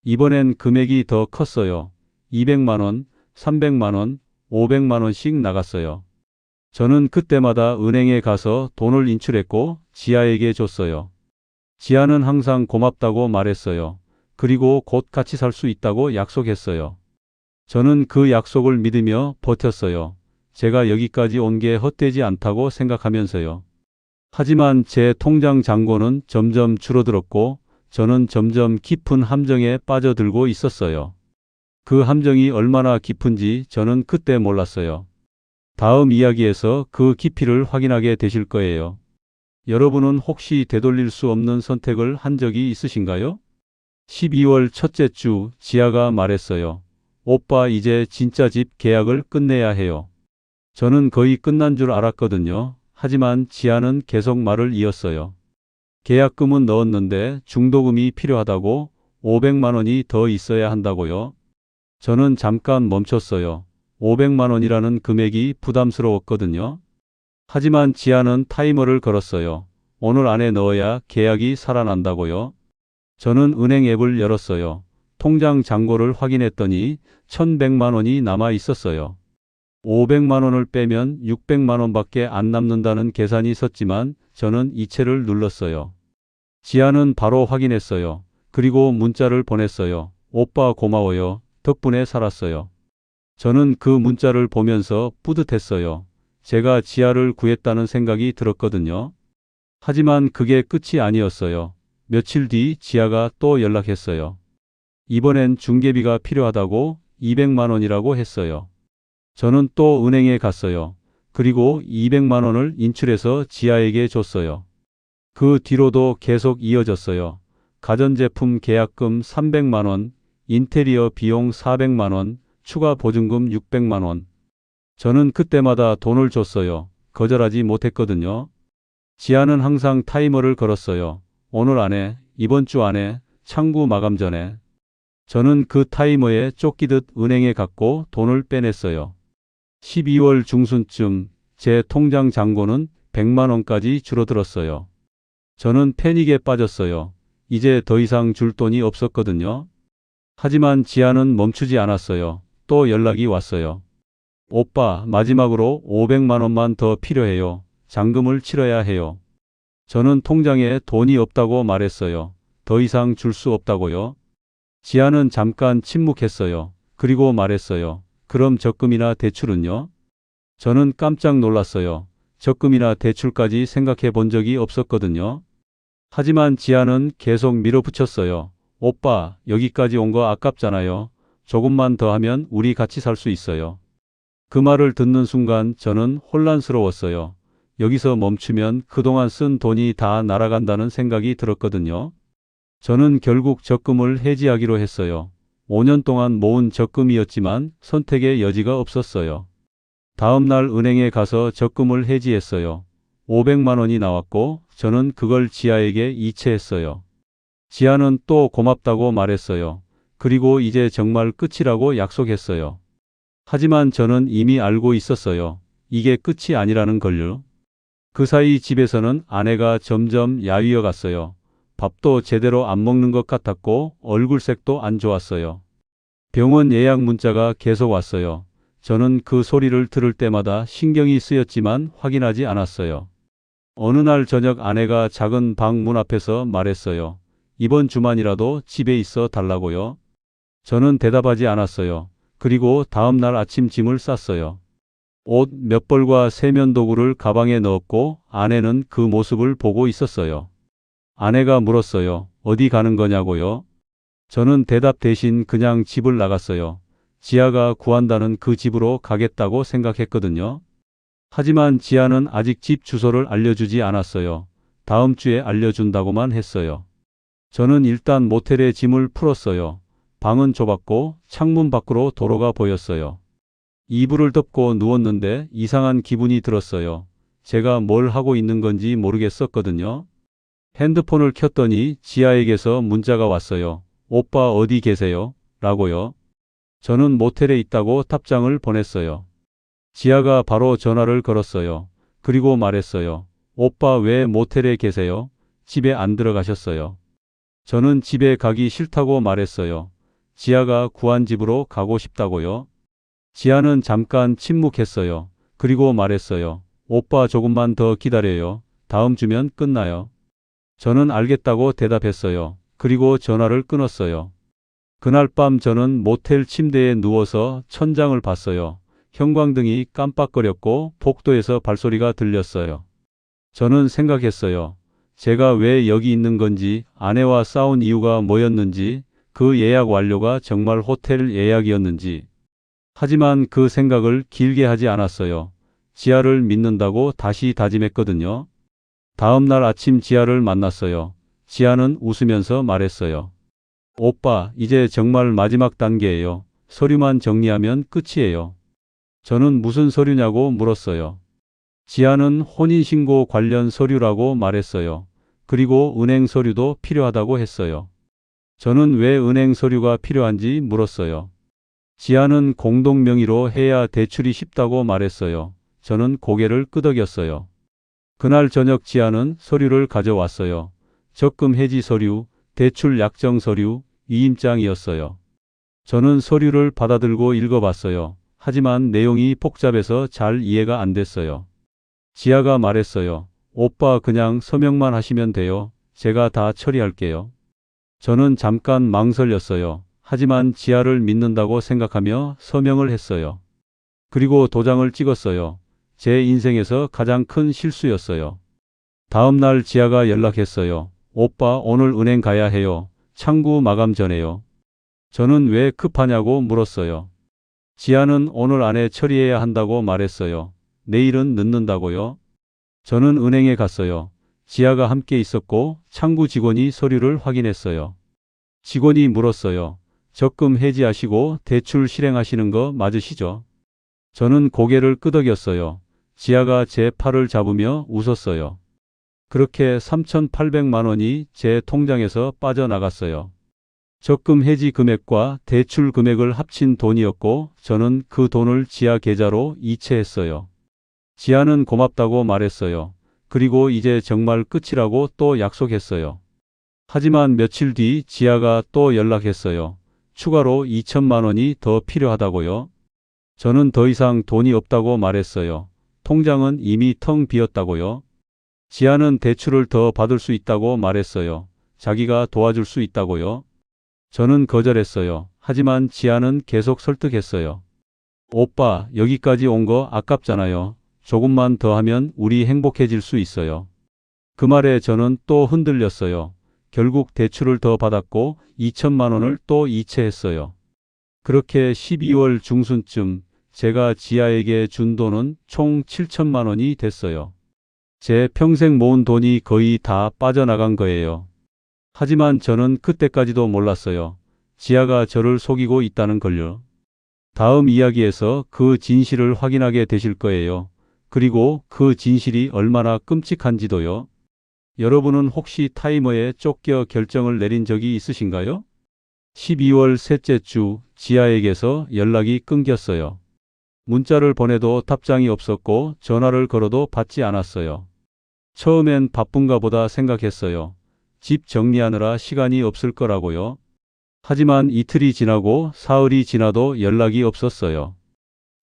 이번엔 금액이 더 컸어요. 200만 원, 300만 원, 500만 원씩 나갔어요. 저는 그때마다 은행에 가서 돈을 인출했고 지아에게 줬어요. 지아는 항상 고맙다고 말했어요. 그리고 곧 같이 살 수 있다고 약속했어요. 저는 그 약속을 믿으며 버텼어요. 제가 여기까지 온 게 헛되지 않다고 생각하면서요. 하지만 제 통장 잔고는 점점 줄어들었고 저는 점점 깊은 함정에 빠져들고 있었어요. 그 함정이 얼마나 깊은지 저는 그때 몰랐어요. 다음 이야기에서 그 깊이를 확인하게 되실 거예요. 여러분은 혹시 되돌릴 수 없는 선택을 한 적이 있으신가요? 12월 첫째 주 지아가 말했어요. 오빠, 이제 진짜 집 계약을 끝내야 해요. 저는 거의 끝난 줄 알았거든요. 하지만 지아는 계속 말을 이었어요. 계약금은 넣었는데 중도금이 필요하다고 500만 원이 더 있어야 한다고요. 저는 잠깐 멈췄어요. 500만 원이라는 금액이 부담스러웠거든요. 하지만 지아는 타이머를 걸었어요. 오늘 안에 넣어야 계약이 살아난다고요. 저는 은행 앱을 열었어요. 통장 잔고를 확인했더니 1100만 원이 남아 있었어요. 500만 원을 빼면 600만 원밖에 안 남는다는 계산이 섰지만 저는 이체를 눌렀어요. 지아는 바로 확인했어요. 그리고 문자를 보냈어요. 오빠 고마워요. 덕분에 살았어요. 저는 그 문자를 보면서 뿌듯했어요. 제가 지아를 구했다는 생각이 들었거든요. 하지만 그게 끝이 아니었어요. 며칠 뒤 지아가 또 연락했어요. 이번엔 중개비가 필요하다고 200만 원이라고 했어요. 저는 또 은행에 갔어요. 그리고 200만 원을 인출해서 지아에게 줬어요. 그 뒤로도 계속 이어졌어요. 가전제품 계약금 300만 원, 인테리어 비용 400만 원, 추가 보증금 600만 원. 저는 그때마다 돈을 줬어요. 거절하지 못했거든요. 지아는 항상 타이머를 걸었어요. 오늘 안에, 이번 주 안에, 창구 마감 전에. 저는 그 타이머에 쫓기듯 은행에 갔고 돈을 빼냈어요. 12월 중순쯤 제 통장 잔고는 100만 원까지 줄어들었어요. 저는 패닉에 빠졌어요. 이제 더 이상 줄 돈이 없었거든요. 하지만 지아는 멈추지 않았어요. 또 연락이 왔어요. 오빠, 마지막으로 500만 원만 더 필요해요. 잔금을 치러야 해요. 저는 통장에 돈이 없다고 말했어요. 더 이상 줄 수 없다고요. 지아는 잠깐 침묵했어요. 그리고 말했어요. 그럼 적금이나 대출은요? 저는 깜짝 놀랐어요. 적금이나 대출까지 생각해 본 적이 없었거든요. 하지만 지아는 계속 밀어붙였어요. 오빠, 여기까지 온 거 아깝잖아요. 조금만 더 하면 우리 같이 살 수 있어요. 그 말을 듣는 순간 저는 혼란스러웠어요. 여기서 멈추면 그동안 쓴 돈이 다 날아간다는 생각이 들었거든요. 저는 결국 적금을 해지하기로 했어요. 5년 동안 모은 적금이었지만 선택의 여지가 없었어요. 다음 날 은행에 가서 적금을 해지했어요. 500만 원이 나왔고 저는 그걸 지아에게 이체했어요. 지아는 또 고맙다고 말했어요. 그리고 이제 정말 끝이라고 약속했어요. 하지만 저는 이미 알고 있었어요. 이게 끝이 아니라는 걸요. 그 사이 집에서는 아내가 점점 야위어 갔어요. 밥도 제대로 안 먹는 것 같았고 얼굴색도 안 좋았어요. 병원 예약 문자가 계속 왔어요. 저는 그 소리를 들을 때마다 신경이 쓰였지만 확인하지 않았어요. 어느 날 저녁 아내가 작은 방 문 앞에서 말했어요. 이번 주만이라도 집에 있어 달라고요. 저는 대답하지 않았어요. 그리고 다음 날 아침 짐을 쌌어요. 옷 몇 벌과 세면도구를 가방에 넣었고 아내는 그 모습을 보고 있었어요. 아내가 물었어요. 어디 가는 거냐고요? 저는 대답 대신 그냥 집을 나갔어요. 지아가 구한다는 그 집으로 가겠다고 생각했거든요. 하지만 지아는 아직 집 주소를 알려주지 않았어요. 다음 주에 알려준다고만 했어요. 저는 일단 모텔에 짐을 풀었어요. 방은 좁았고 창문 밖으로 도로가 보였어요. 이불을 덮고 누웠는데 이상한 기분이 들었어요. 제가 뭘 하고 있는 건지 모르겠었거든요. 핸드폰을 켰더니 지아에게서 문자가 왔어요. 오빠 어디 계세요? 라고요. 저는 모텔에 있다고 답장을 보냈어요. 지아가 바로 전화를 걸었어요. 그리고 말했어요. 오빠 왜 모텔에 계세요? 집에 안 들어가셨어요. 저는 집에 가기 싫다고 말했어요. 지아가 구한 집으로 가고 싶다고요. 지아는 잠깐 침묵했어요. 그리고 말했어요. 오빠 조금만 더 기다려요. 다음 주면 끝나요. 저는 알겠다고 대답했어요. 그리고 전화를 끊었어요. 그날 밤 저는 모텔 침대에 누워서 천장을 봤어요. 형광등이 깜빡거렸고 복도에서 발소리가 들렸어요. 저는 생각했어요. 제가 왜 여기 있는 건지, 아내와 싸운 이유가 뭐였는지, 그 예약 완료가 정말 호텔 예약이었는지. 하지만 그 생각을 길게 하지 않았어요. 지아를 믿는다고 다시 다짐했거든요. 다음 날 아침 지아를 만났어요. 지아는 웃으면서 말했어요. 오빠, 이제 정말 마지막 단계예요. 서류만 정리하면 끝이에요. 저는 무슨 서류냐고 물었어요. 지아는 혼인신고 관련 서류라고 말했어요. 그리고 은행 서류도 필요하다고 했어요. 저는 왜 은행 서류가 필요한지 물었어요. 지아는 공동 명의로 해야 대출이 쉽다고 말했어요. 저는 고개를 끄덕였어요. 그날 저녁 지아는 서류를 가져왔어요. 적금 해지 서류, 대출 약정 서류, 위임장이었어요. 저는 서류를 받아들고 읽어봤어요. 하지만 내용이 복잡해서 잘 이해가 안 됐어요. 지아가 말했어요. 오빠 그냥 서명만 하시면 돼요. 제가 다 처리할게요. 저는 잠깐 망설였어요. 하지만 지아를 믿는다고 생각하며 서명을 했어요. 그리고 도장을 찍었어요. 제 인생에서 가장 큰 실수였어요. 다음 날 지아가 연락했어요. 오빠 오늘 은행 가야 해요. 창구 마감 전에요. 저는 왜 급하냐고 물었어요. 지아는 오늘 안에 처리해야 한다고 말했어요. 내일은 늦는다고요? 저는 은행에 갔어요. 지아가 함께 있었고 창구 직원이 서류를 확인했어요. 직원이 물었어요. 적금 해지하시고 대출 실행하시는 거 맞으시죠? 저는 고개를 끄덕였어요. 지아가 제 팔을 잡으며 웃었어요. 그렇게 3,800만 원이 제 통장에서 빠져나갔어요. 적금 해지 금액과 대출 금액을 합친 돈이었고 저는 그 돈을 지아 계좌로 이체했어요. 지아는 고맙다고 말했어요. 그리고 이제 정말 끝이라고 또 약속했어요. 하지만 며칠 뒤 지아가 또 연락했어요. 추가로 2천만 원이 더 필요하다고요. 저는 더 이상 돈이 없다고 말했어요. 통장은 이미 텅 비었다고요. 지아는 대출을 더 받을 수 있다고 말했어요. 자기가 도와줄 수 있다고요. 저는 거절했어요. 하지만 지아는 계속 설득했어요. 오빠, 여기까지 온 거 아깝잖아요. 조금만 더 하면 우리 행복해질 수 있어요. 그 말에 저는 또 흔들렸어요. 결국 대출을 더 받았고 2천만 원을 또 이체했어요. 그렇게 12월 중순쯤 제가 지아에게 준 돈은 총 7천만 원이 됐어요. 제 평생 모은 돈이 거의 다 빠져나간 거예요. 하지만 저는 그때까지도 몰랐어요. 지아가 저를 속이고 있다는 걸요. 다음 이야기에서 그 진실을 확인하게 되실 거예요. 그리고 그 진실이 얼마나 끔찍한지도요. 여러분은 혹시 타이머에 쫓겨 결정을 내린 적이 있으신가요? 12월 셋째 주 지아에게서 연락이 끊겼어요. 문자를 보내도 답장이 없었고 전화를 걸어도 받지 않았어요. 처음엔 바쁜가 보다 생각했어요. 집 정리하느라 시간이 없을 거라고요. 하지만 이틀이 지나고 사흘이 지나도 연락이 없었어요.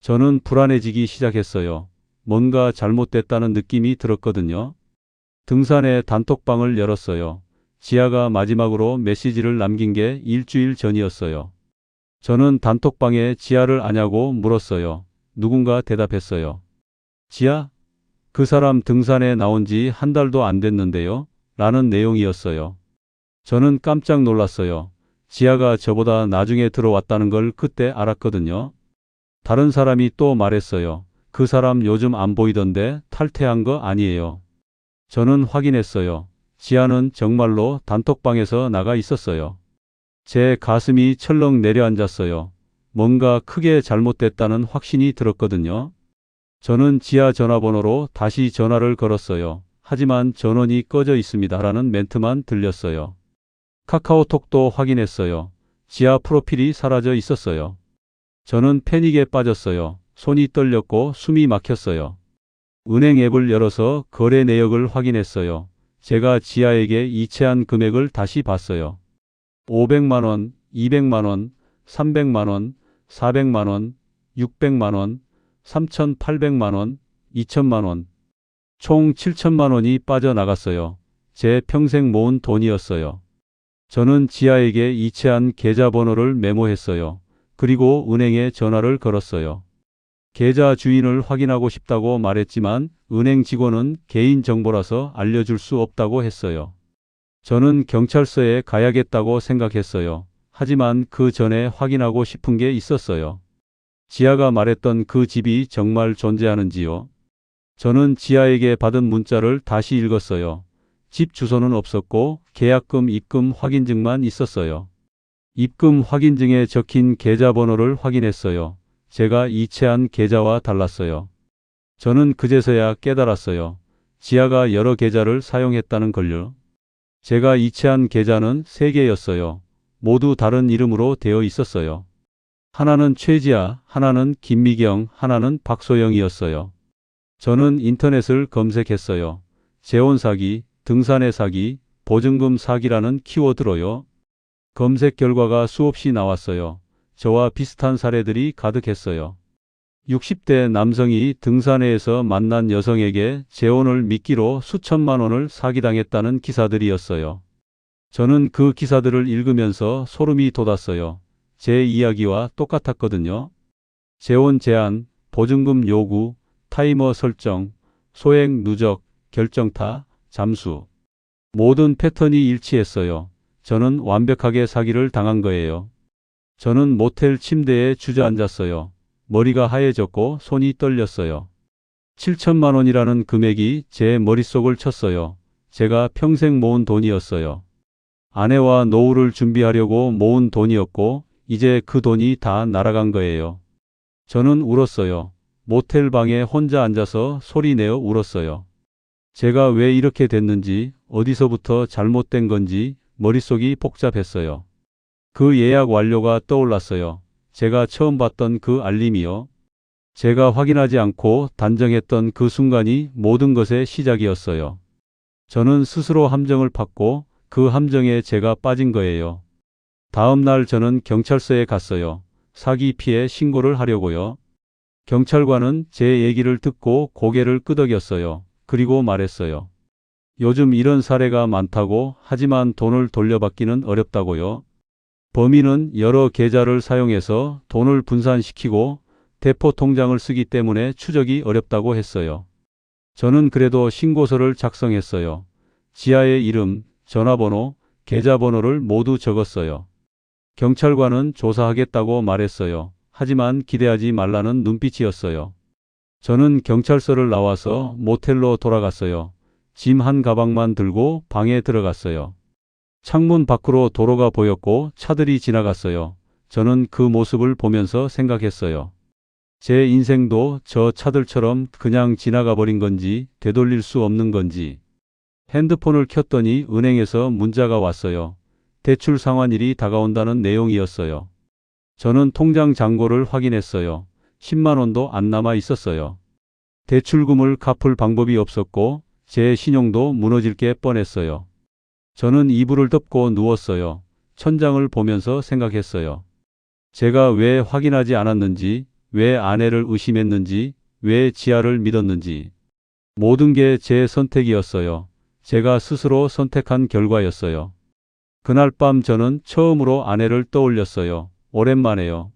저는 불안해지기 시작했어요. 뭔가 잘못됐다는 느낌이 들었거든요. 등산에 단톡방을 열었어요. 지아가 마지막으로 메시지를 남긴 게 일주일 전이었어요. 저는 단톡방에 지아를 아냐고 물었어요. 누군가 대답했어요. 지아? 그 사람 등산에 나온 지 한 달도 안 됐는데요. 라는 내용이었어요. 저는 깜짝 놀랐어요. 지아가 저보다 나중에 들어왔다는 걸 그때 알았거든요. 다른 사람이 또 말했어요. 그 사람 요즘 안 보이던데 탈퇴한 거 아니에요. 저는 확인했어요. 지아는 정말로 단톡방에서 나가 있었어요. 제 가슴이 철렁 내려앉았어요. 뭔가 크게 잘못됐다는 확신이 들었거든요. 저는 지아 전화번호로 다시 전화를 걸었어요. 하지만 전원이 꺼져 있습니다라는 멘트만 들렸어요. 카카오톡도 확인했어요. 지아 프로필이 사라져 있었어요. 저는 패닉에 빠졌어요. 손이 떨렸고 숨이 막혔어요. 은행 앱을 열어서 거래 내역을 확인했어요. 제가 지아에게 이체한 금액을 다시 봤어요. 500만 원, 200만 원, 300만 원, 400만 원, 600만 원, 3,800만 원, 2천만 원. 총 7천만 원이 빠져나갔어요. 제 평생 모은 돈이었어요. 저는 지아에게 이체한 계좌번호를 메모했어요. 그리고 은행에 전화를 걸었어요. 계좌 주인을 확인하고 싶다고 말했지만 은행 직원은 개인정보라서 알려줄 수 없다고 했어요. 저는 경찰서에 가야겠다고 생각했어요. 하지만 그 전에 확인하고 싶은 게 있었어요. 지아가 말했던 그 집이 정말 존재하는지요? 저는 지아에게 받은 문자를 다시 읽었어요. 집 주소는 없었고 계약금 입금 확인증만 있었어요. 입금 확인증에 적힌 계좌번호를 확인했어요. 제가 이체한 계좌와 달랐어요. 저는 그제서야 깨달았어요. 지아가 여러 계좌를 사용했다는 걸요. 제가 이체한 계좌는 3개였어요. 모두 다른 이름으로 되어 있었어요. 하나는 최지아, 하나는 김미경, 하나는 박소영이었어요. 저는 인터넷을 검색했어요. 재혼 사기, 등산의 사기, 보증금 사기라는 키워드로요. 검색 결과가 수없이 나왔어요. 저와 비슷한 사례들이 가득했어요. 60대 남성이 등산회에서 만난 여성에게 재혼을 미끼로 수천만 원을 사기당했다는 기사들이었어요. 저는 그 기사들을 읽으면서 소름이 돋았어요. 제 이야기와 똑같았거든요. 재혼 제한, 보증금 요구, 타이머 설정, 소액 누적, 결정타, 잠수. 모든 패턴이 일치했어요. 저는 완벽하게 사기를 당한 거예요. 저는 모텔 침대에 주저앉았어요. 머리가 하얘졌고 손이 떨렸어요. 7천만 원이라는 금액이 제 머릿속을 쳤어요. 제가 평생 모은 돈이었어요. 아내와 노후를 준비하려고 모은 돈이었고 이제 그 돈이 다 날아간 거예요. 저는 울었어요. 모텔 방에 혼자 앉아서 소리내어 울었어요. 제가 왜 이렇게 됐는지, 어디서부터 잘못된 건지 머릿속이 복잡했어요. 그 예약 완료가 떠올랐어요. 제가 처음 봤던 그 알림이요. 제가 확인하지 않고 단정했던 그 순간이 모든 것의 시작이었어요. 저는 스스로 함정을 팠고 그 함정에 제가 빠진 거예요. 다음 날 저는 경찰서에 갔어요. 사기 피해 신고를 하려고요. 경찰관은 제 얘기를 듣고 고개를 끄덕였어요. 그리고 말했어요. 요즘 이런 사례가 많다고, 하지만 돈을 돌려받기는 어렵다고요. 범인은 여러 계좌를 사용해서 돈을 분산시키고 대포 통장을 쓰기 때문에 추적이 어렵다고 했어요. 저는 그래도 신고서를 작성했어요. 지아의 이름, 전화번호, 계좌번호를 모두 적었어요. 경찰관은 조사하겠다고 말했어요. 하지만 기대하지 말라는 눈빛이었어요. 저는 경찰서를 나와서 모텔로 돌아갔어요. 짐 한 가방만 들고 방에 들어갔어요. 창문 밖으로 도로가 보였고 차들이 지나갔어요. 저는 그 모습을 보면서 생각했어요. 제 인생도 저 차들처럼 그냥 지나가 버린 건지, 되돌릴 수 없는 건지. 핸드폰을 켰더니 은행에서 문자가 왔어요. 대출 상환일이 다가온다는 내용이었어요. 저는 통장 잔고를 확인했어요. 10만 원도 안 남아 있었어요. 대출금을 갚을 방법이 없었고 제 신용도 무너질 게 뻔했어요. 저는 이불을 덮고 누웠어요. 천장을 보면서 생각했어요. 제가 왜 확인하지 않았는지, 왜 아내를 의심했는지, 왜 지아를 믿었는지. 모든 게 제 선택이었어요. 제가 스스로 선택한 결과였어요. 그날 밤 저는 처음으로 아내를 떠올렸어요. 오랜만에요.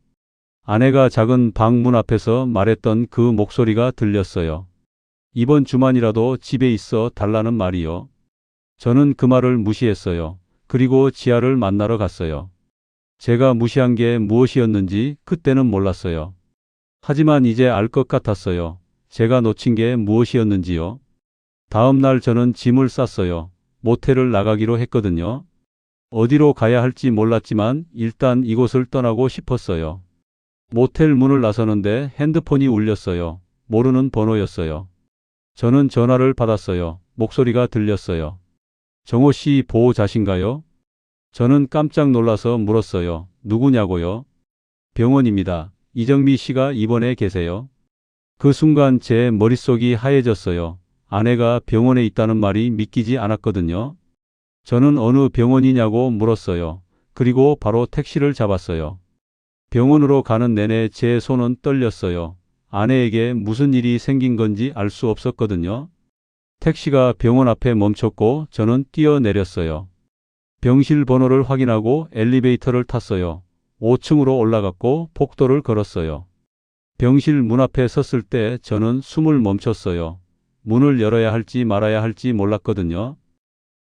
아내가 작은 방 문 앞에서 말했던 그 목소리가 들렸어요. 이번 주만이라도 집에 있어 달라는 말이요. 저는 그 말을 무시했어요. 그리고 지아를 만나러 갔어요. 제가 무시한 게 무엇이었는지 그때는 몰랐어요. 하지만 이제 알 것 같았어요. 제가 놓친 게 무엇이었는지요. 다음 날 저는 짐을 쌌어요. 모텔을 나가기로 했거든요. 어디로 가야 할지 몰랐지만 일단 이곳을 떠나고 싶었어요. 모텔 문을 나서는데 핸드폰이 울렸어요. 모르는 번호였어요. 저는 전화를 받았어요. 목소리가 들렸어요. 정호 씨 보호자신가요? 저는 깜짝 놀라서 물었어요. 누구냐고요? 병원입니다. 이정미 씨가 입원해 계세요. 그 순간 제 머릿속이 하얘졌어요. 아내가 병원에 있다는 말이 믿기지 않았거든요. 저는 어느 병원이냐고 물었어요. 그리고 바로 택시를 잡았어요. 병원으로 가는 내내 제 손은 떨렸어요. 아내에게 무슨 일이 생긴 건지 알 수 없었거든요. 택시가 병원 앞에 멈췄고 저는 뛰어내렸어요. 병실 번호를 확인하고 엘리베이터를 탔어요. 5층으로 올라갔고 복도를 걸었어요. 병실 문 앞에 섰을 때 저는 숨을 멈췄어요. 문을 열어야 할지 말아야 할지 몰랐거든요.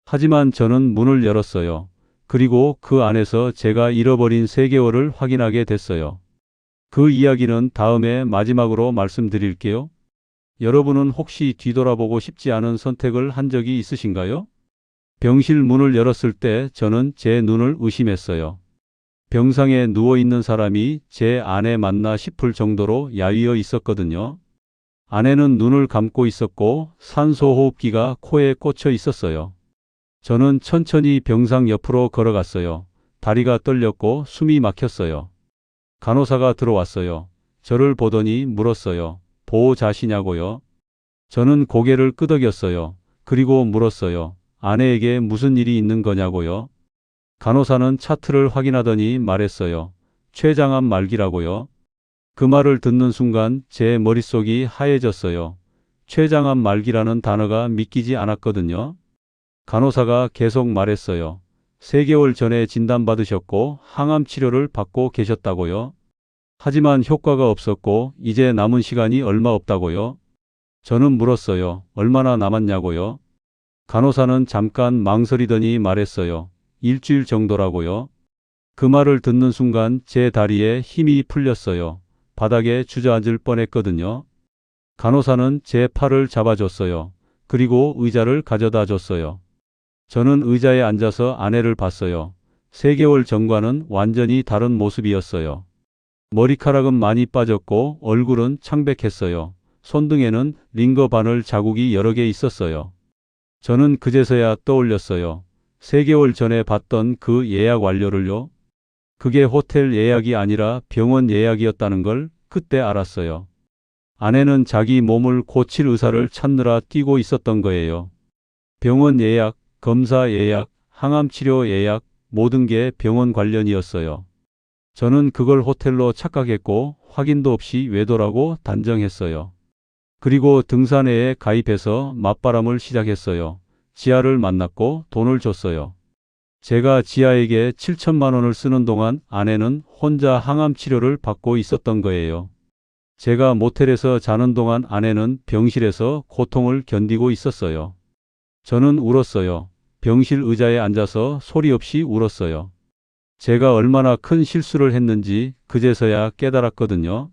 하지만 저는 문을 열었어요. 그리고 그 안에서 제가 잃어버린 3개월을 확인하게 됐어요. 그 이야기는 다음에 마지막으로 말씀드릴게요. 여러분은 혹시 뒤돌아보고 싶지 않은 선택을 한 적이 있으신가요? 병실 문을 열었을 때 저는 제 눈을 의심했어요. 병상에 누워있는 사람이 제 아내 맞나 싶을 정도로 야위어 있었거든요. 아내는 눈을 감고 있었고 산소호흡기가 코에 꽂혀 있었어요. 저는 천천히 병상 옆으로 걸어갔어요. 다리가 떨렸고 숨이 막혔어요. 간호사가 들어왔어요. 저를 보더니 물었어요. 보호자시냐고요? 저는 고개를 끄덕였어요. 그리고 물었어요. 아내에게 무슨 일이 있는 거냐고요? 간호사는 차트를 확인하더니 말했어요. 췌장암 말기라고요? 그 말을 듣는 순간 제 머릿속이 하얘졌어요. 췌장암 말기라는 단어가 믿기지 않았거든요. 간호사가 계속 말했어요. 3개월 전에 진단받으셨고 항암 치료를 받고 계셨다고요? 하지만 효과가 없었고 이제 남은 시간이 얼마 없다고요? 저는 물었어요. 얼마나 남았냐고요? 간호사는 잠깐 망설이더니 말했어요. 일주일 정도라고요? 그 말을 듣는 순간 제 다리에 힘이 풀렸어요. 바닥에 주저앉을 뻔했거든요. 간호사는 제 팔을 잡아줬어요. 그리고 의자를 가져다 줬어요. 저는 의자에 앉아서 아내를 봤어요. 3개월 전과는 완전히 다른 모습이었어요. 머리카락은 많이 빠졌고 얼굴은 창백했어요. 손등에는 링거 바늘 자국이 여러 개 있었어요. 저는 그제서야 떠올렸어요. 3개월 전에 봤던 그 예약 완료를요. 그게 호텔 예약이 아니라 병원 예약이었다는 걸 그때 알았어요. 아내는 자기 몸을 고칠 의사를 찾느라 뛰고 있었던 거예요. 병원 예약, 검사 예약, 항암치료 예약, 모든 게 병원 관련이었어요. 저는 그걸 호텔로 착각했고 확인도 없이 외도라고 단정했어요. 그리고 등산회에 가입해서 맞바람을 시작했어요. 지아를 만났고 돈을 줬어요. 제가 지아에게 7천만 원을 쓰는 동안 아내는 혼자 항암 치료를 받고 있었던 거예요. 제가 모텔에서 자는 동안 아내는 병실에서 고통을 견디고 있었어요. 저는 울었어요. 병실 의자에 앉아서 소리 없이 울었어요. 제가 얼마나 큰 실수를 했는지 그제서야 깨달았거든요.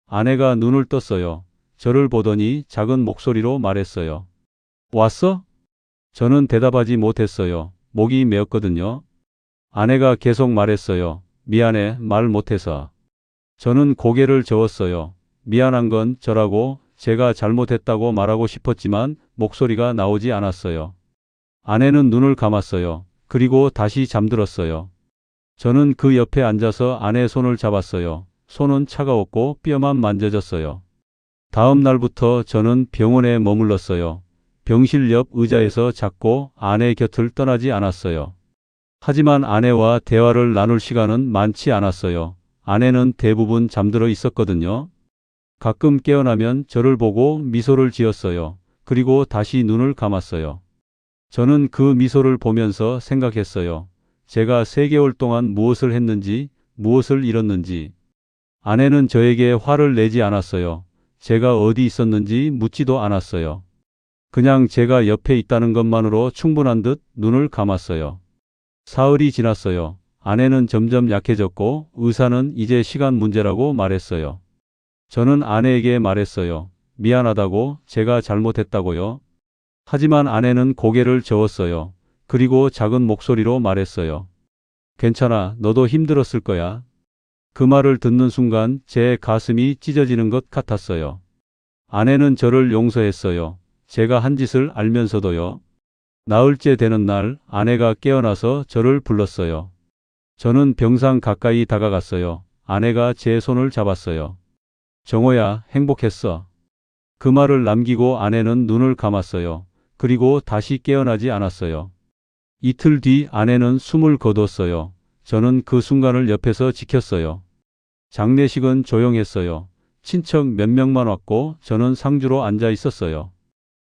아내가 눈을 떴어요. 저를 보더니 작은 목소리로 말했어요. 왔어? 저는 대답하지 못했어요. 목이 메었거든요. 아내가 계속 말했어요. 미안해, 말 못해서. 저는 고개를 저었어요. 미안한 건 저라고 제가 잘못했다고 말하고 싶었지만 목소리가 나오지 않았어요. 아내는 눈을 감았어요. 그리고 다시 잠들었어요. 저는 그 옆에 앉아서 아내의 손을 잡았어요. 손은 차가웠고 뼈만 만져졌어요. 다음 날부터 저는 병원에 머물렀어요. 병실 옆 의자에서 잤고 아내 곁을 떠나지 않았어요. 하지만 아내와 대화를 나눌 시간은 많지 않았어요. 아내는 대부분 잠들어 있었거든요. 가끔 깨어나면 저를 보고 미소를 지었어요. 그리고 다시 눈을 감았어요. 저는 그 미소를 보면서 생각했어요. 제가 3개월 동안 무엇을 했는지, 무엇을 잃었는지. 아내는 저에게 화를 내지 않았어요. 제가 어디 있었는지 묻지도 않았어요. 그냥 제가 옆에 있다는 것만으로 충분한 듯 눈을 감았어요. 사흘이 지났어요. 아내는 점점 약해졌고 의사는 이제 시간 문제라고 말했어요. 저는 아내에게 말했어요. 미안하다고, 제가 잘못했다고요. 하지만 아내는 고개를 저었어요. 그리고 작은 목소리로 말했어요. 괜찮아, 너도 힘들었을 거야. 그 말을 듣는 순간 제 가슴이 찢어지는 것 같았어요. 아내는 저를 용서했어요. 제가 한 짓을 알면서도요. 나흘째 되는 날 아내가 깨어나서 저를 불렀어요. 저는 병상 가까이 다가갔어요. 아내가 제 손을 잡았어요. 정호야, 행복했어. 그 말을 남기고 아내는 눈을 감았어요. 그리고 다시 깨어나지 않았어요. 이틀 뒤 아내는 숨을 거뒀어요. 저는 그 순간을 옆에서 지켰어요. 장례식은 조용했어요. 친척 몇 명만 왔고 저는 상주로 앉아 있었어요.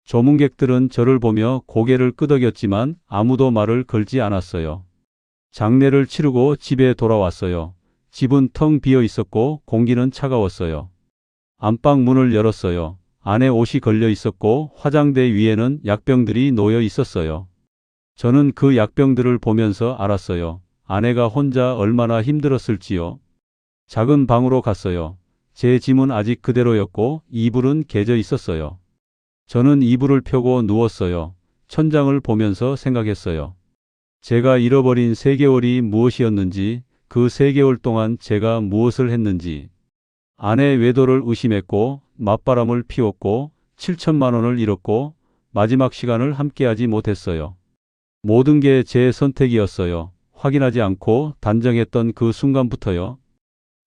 조문객들은 저를 보며 고개를 끄덕였지만 아무도 말을 걸지 않았어요. 장례를 치르고 집에 돌아왔어요. 집은 텅 비어 있었고 공기는 차가웠어요. 안방 문을 열었어요. 안에 옷이 걸려 있었고 화장대 위에는 약병들이 놓여 있었어요. 저는 그 약병들을 보면서 알았어요. 아내가 혼자 얼마나 힘들었을지요. 작은 방으로 갔어요. 제 짐은 아직 그대로였고 이불은 개져 있었어요. 저는 이불을 펴고 누웠어요. 천장을 보면서 생각했어요. 제가 잃어버린 3개월이 무엇이었는지, 그 3개월 동안 제가 무엇을 했는지. 아내 외도를 의심했고 맞바람을 피웠고 7천만 원을 잃었고 마지막 시간을 함께하지 못했어요. 모든 게 제 선택이었어요. 확인하지 않고 단정했던 그 순간부터요.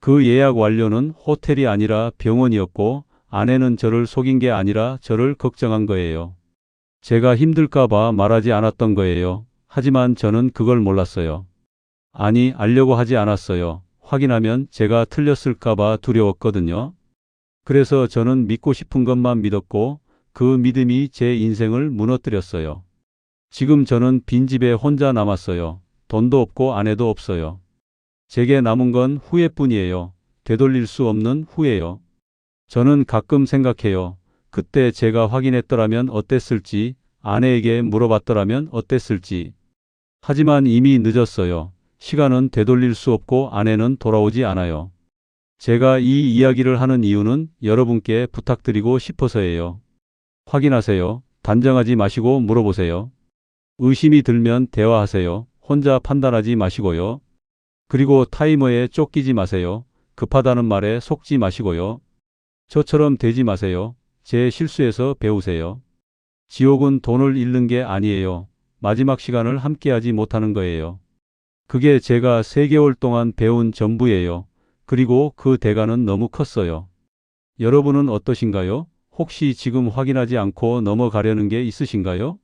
그 예약 완료는 호텔이 아니라 병원이었고 아내는 저를 속인 게 아니라 저를 걱정한 거예요. 제가 힘들까 봐 말하지 않았던 거예요. 하지만 저는 그걸 몰랐어요. 아니, 알려고 하지 않았어요. 확인하면 제가 틀렸을까 봐 두려웠거든요. 그래서 저는 믿고 싶은 것만 믿었고 그 믿음이 제 인생을 무너뜨렸어요. 지금 저는 빈집에 혼자 남았어요. 돈도 없고 아내도 없어요. 제게 남은 건 후회뿐이에요. 되돌릴 수 없는 후회요. 저는 가끔 생각해요. 그때 제가 확인했더라면 어땠을지, 아내에게 물어봤더라면 어땠을지. 하지만 이미 늦었어요. 시간은 되돌릴 수 없고 아내는 돌아오지 않아요. 제가 이 이야기를 하는 이유는 여러분께 부탁드리고 싶어서예요. 확인하세요. 단정하지 마시고 물어보세요. 의심이 들면 대화하세요. 혼자 판단하지 마시고요. 그리고 타이머에 쫓기지 마세요. 급하다는 말에 속지 마시고요. 저처럼 되지 마세요. 제 실수에서 배우세요. 지옥은 돈을 잃는 게 아니에요. 마지막 시간을 함께하지 못하는 거예요. 그게 제가 3개월 동안 배운 전부예요. 그리고 그 대가는 너무 컸어요. 여러분은 어떠신가요? 혹시 지금 확인하지 않고 넘어가려는 게 있으신가요?